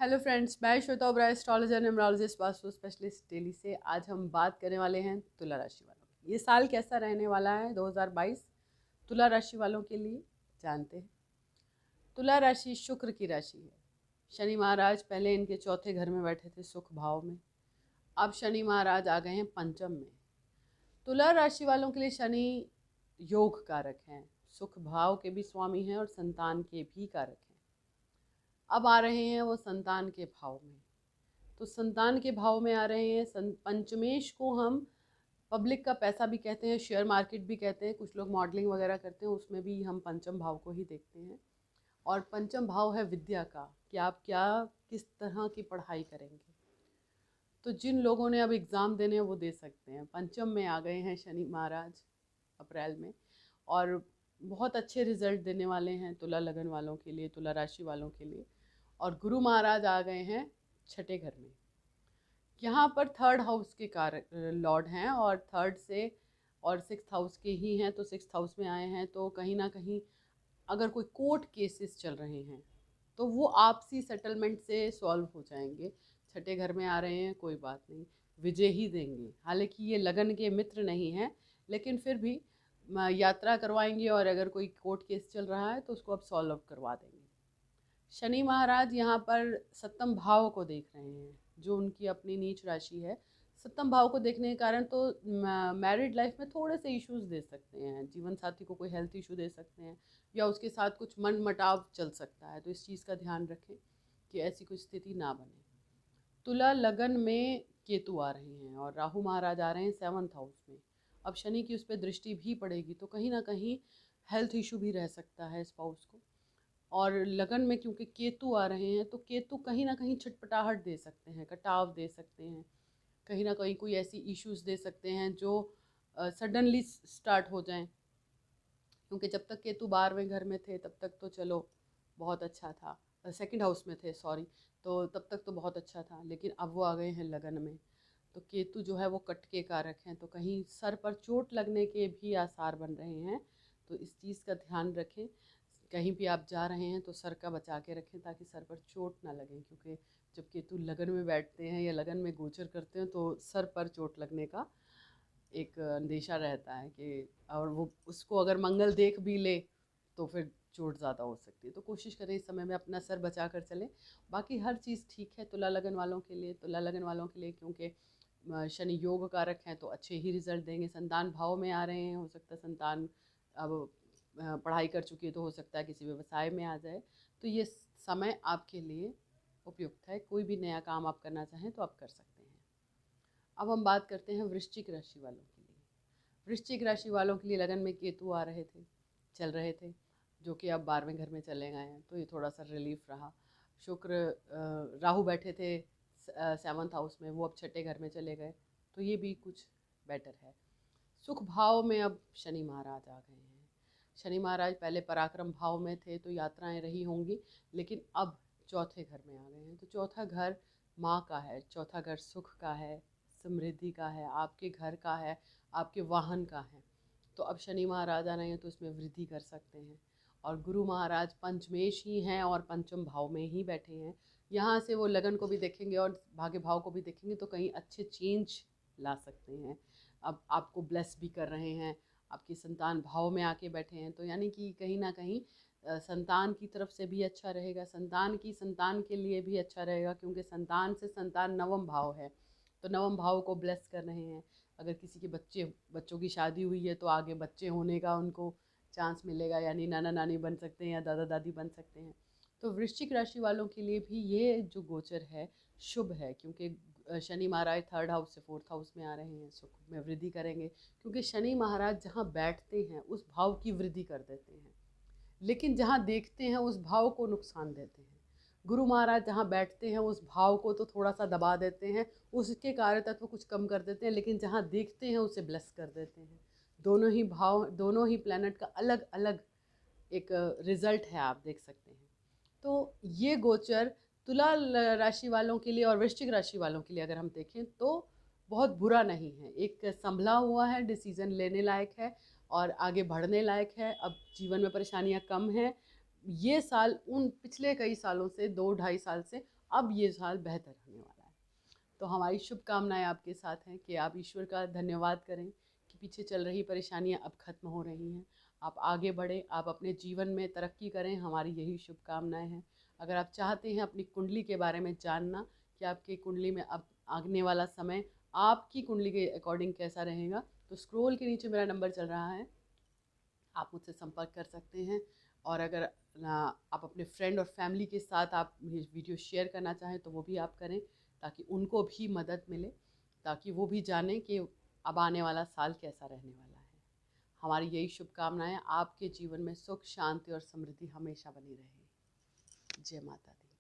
Hello friends, मैं Shweta Oberoi, astrologer numerologist, vastu specialist Delhi से। आज हम बात करने वाले हैं तुला राशि वालों की। ये साल कैसा रहने वाला है 2022 तुला राशि वालों के लिए, जानते हैं। तुला राशि शुक्र की राशि है। शनि महाराज पहले इनके चौथे घर में बैठे थे, सुख भाव में। अब शनि महाराज आ गए हैं पंचम में। तुला राशि वालों के लिए शनि योग कारक हैं, सुख भाव के भी स्वामी हैं और संतान के भी कारक हैं। अब आ रहे हैं वो संतान के भाव में। तो संतान के भाव में आ रहे हैं। पंचमेश को हम पब्लिक का पैसा भी कहते हैं, शेयर मार्केट भी कहते हैं, कुछ लोग मॉडलिंग वगैरह करते हैं, उसमें भी हम पंचम भाव को ही देखते हैं। और पंचम भाव है विद्या का, कि आप क्या किस तरह की पढ़ाई करेंगे। तो जिन लोगों ने अब एग्ज़ाम देने हैं वो दे सकते हैं। पंचम में आ गए हैं शनि महाराज अप्रैल में, और बहुत अच्छे रिजल्ट देने वाले हैं तुला लगन वालों के लिए, तुला राशि वालों के लिए। और गुरु महाराज आ गए हैं छठे घर में। यहाँ पर थर्ड हाउस के लॉर्ड हैं, और थर्ड से और सिक्स हाउस के ही हैं, तो सिक्स हाउस में आए हैं। तो कहीं ना कहीं अगर कोई कोर्ट केसेस चल रहे हैं तो वो आपसी सेटलमेंट से सॉल्व हो जाएंगे। छठे घर में आ रहे हैं, कोई बात नहीं, विजय ही देंगे। हालांकि ये लगन के मित्र नहीं हैं, लेकिन फिर भी यात्रा करवाएंगे, और अगर कोई कोर्ट केस चल रहा है तो उसको अब सॉल्व करवा देंगे। शनि महाराज यहाँ पर सप्तम भाव को देख रहे हैं, जो उनकी अपनी नीच राशि है। सप्तम भाव को देखने के कारण तो मैरिड लाइफ में थोड़े से इश्यूज दे सकते हैं, जीवन साथी को कोई हेल्थ इशू दे सकते हैं, या उसके साथ कुछ मन मटाव चल सकता है। तो इस चीज़ का ध्यान रखें कि ऐसी कुछ स्थिति ना बने। तुला लगन में केतु आ रहे हैं, और राहु महाराज आ रहे हैं सेवन्थ हाउस में। अब शनि की उस पर दृष्टि भी पड़ेगी, तो कहीं ना कहीं हेल्थ इशू भी रह सकता है स्पाउस को। और लगन में क्योंकि केतु आ रहे हैं, तो केतु कहीं ना कहीं छटपटाहट दे सकते हैं, कटाव दे सकते हैं, कहीं ना कहीं कोई ऐसी इश्यूज दे सकते हैं जो सडनली स्टार्ट हो जाएं। क्योंकि जब तक केतु 12वें घर में थे तब तक तो चलो बहुत अच्छा था, सेकंड हाउस में थे सॉरी, तो तब तक तो बहुत अच्छा था। लेकिन अब वो आ गए हैं लगन में, तो केतु जो है वो कट के कारक हैं, तो कहीं सर पर चोट लगने के भी आसार बन रहे हैं। तो इस चीज़ का ध्यान रखें। कहीं भी आप जा रहे हैं तो सर का बचा के रखें, ताकि सर पर चोट ना लगे। क्योंकि जब केतु लगन में बैठते हैं या लगन में गोचर करते हैं तो सर पर चोट लगने का एक अंदेशा रहता है कि, और वो उसको अगर मंगल देख भी ले तो फिर चोट ज़्यादा हो सकती है। तो कोशिश करें इस समय में अपना सर बचा कर चलें। बाकी हर चीज़ ठीक है तुला लगन वालों के लिए। तुला लगन वालों के लिए क्योंकि शनि योग कारक हैं, तो अच्छे ही रिजल्ट देंगे। संतान भाव में आ रहे हैं, हो सकता है संतान अब पढ़ाई कर चुकी है, तो हो सकता है किसी व्यवसाय में आ जाए। तो ये समय आपके लिए उपयुक्त है। कोई भी नया काम आप करना चाहें तो आप कर सकते हैं। अब हम बात करते हैं वृश्चिक राशि वालों के लिए। वृश्चिक राशि वालों के लिए लगन में केतु आ रहे थे, चल रहे थे, जो कि अब 12वें घर में चले गए हैं, तो ये थोड़ा सा रिलीफ रहा। शुक्र राहु बैठे थे सेवन्थ हाउस में, वो अब छठे घर में चले गए, तो ये भी कुछ बेटर है। सुख भाव में अब शनि महाराज आ गए हैं। शनि महाराज पहले पराक्रम भाव में थे, तो यात्राएं रही होंगी, लेकिन अब चौथे घर में आ गए हैं। तो चौथा घर माँ का है, चौथा घर सुख का है, समृद्धि का है, आपके घर का है, आपके वाहन का है। तो अब शनि महाराज आ रहे हैं, तो इसमें वृद्धि कर सकते हैं। और गुरु महाराज पंचमेश ही हैं और पंचम भाव में ही बैठे हैं। यहाँ से वो लगन को भी देखेंगे और भाग्य भाव को भी देखेंगे, तो कहीं अच्छे चेंज ला सकते हैं। अब आपको ब्लेस भी कर रहे हैं, आपकी संतान भाव में आके बैठे हैं, तो यानी कि कहीं ना कहीं संतान की तरफ से भी अच्छा रहेगा, संतान की संतान के लिए भी अच्छा रहेगा। क्योंकि संतान से संतान नवम भाव है, तो नवम भाव को ब्लेस कर रहे हैं। अगर किसी के बच्चों की शादी हुई है तो आगे बच्चे होने का उनको चांस मिलेगा, यानी नाना नानी बन सकते हैं या दादा दादी बन सकते हैं। तो वृश्चिक राशि वालों के लिए भी ये जो गोचर है शुभ है, क्योंकि शनि महाराज थर्ड हाउस से फोर्थ हाउस में आ रहे हैं, सुख में वृद्धि करेंगे। क्योंकि शनि महाराज जहाँ बैठते हैं उस भाव की वृद्धि कर देते हैं, लेकिन जहाँ देखते हैं उस भाव को नुकसान देते हैं। गुरु महाराज जहाँ बैठते हैं उस भाव को तो थोड़ा सा दबा देते हैं, उसके कार्य तत्व कुछ कम कर देते हैं, लेकिन जहाँ देखते हैं उसे ब्लेस कर देते हैं। दोनों ही भाव, दोनों ही प्लैनेट का अलग अलग एक रिजल्ट है, आप देख सकते हैं। तो ये गोचर तुला राशि वालों के लिए और वृश्चिक राशि वालों के लिए अगर हम देखें तो बहुत बुरा नहीं है। एक संभला हुआ है, डिसीजन लेने लायक है और आगे बढ़ने लायक है। अब जीवन में परेशानियां कम हैं। ये साल उन पिछले कई सालों से, 2 ढाई साल से अब ये साल बेहतर होने वाला है। तो हमारी शुभकामनाएं आपके साथ हैं कि आप ईश्वर का धन्यवाद करें कि पीछे चल रही परेशानियां अब खत्म हो रही हैं, आप आगे बढ़ें, आप अपने जीवन में तरक्की करें, हमारी यही शुभकामनाएं हैं। अगर आप चाहते हैं अपनी कुंडली के बारे में जानना कि आपकी कुंडली में अब आने वाला समय आपकी कुंडली के अकॉर्डिंग कैसा रहेगा, तो स्क्रॉल के नीचे मेरा नंबर चल रहा है, आप मुझसे संपर्क कर सकते हैं। और अगर आप अपने फ्रेंड और फैमिली के साथ आप ये वीडियो शेयर करना चाहें तो वो भी आप करें, ताकि उनको भी मदद मिले, ताकि वो भी जानें कि अब आने वाला साल कैसा रहने वाला है। हमारी यही शुभकामनाएं, आपके जीवन में सुख, शांति और समृद्धि हमेशा बनी रहे। जय माता दी।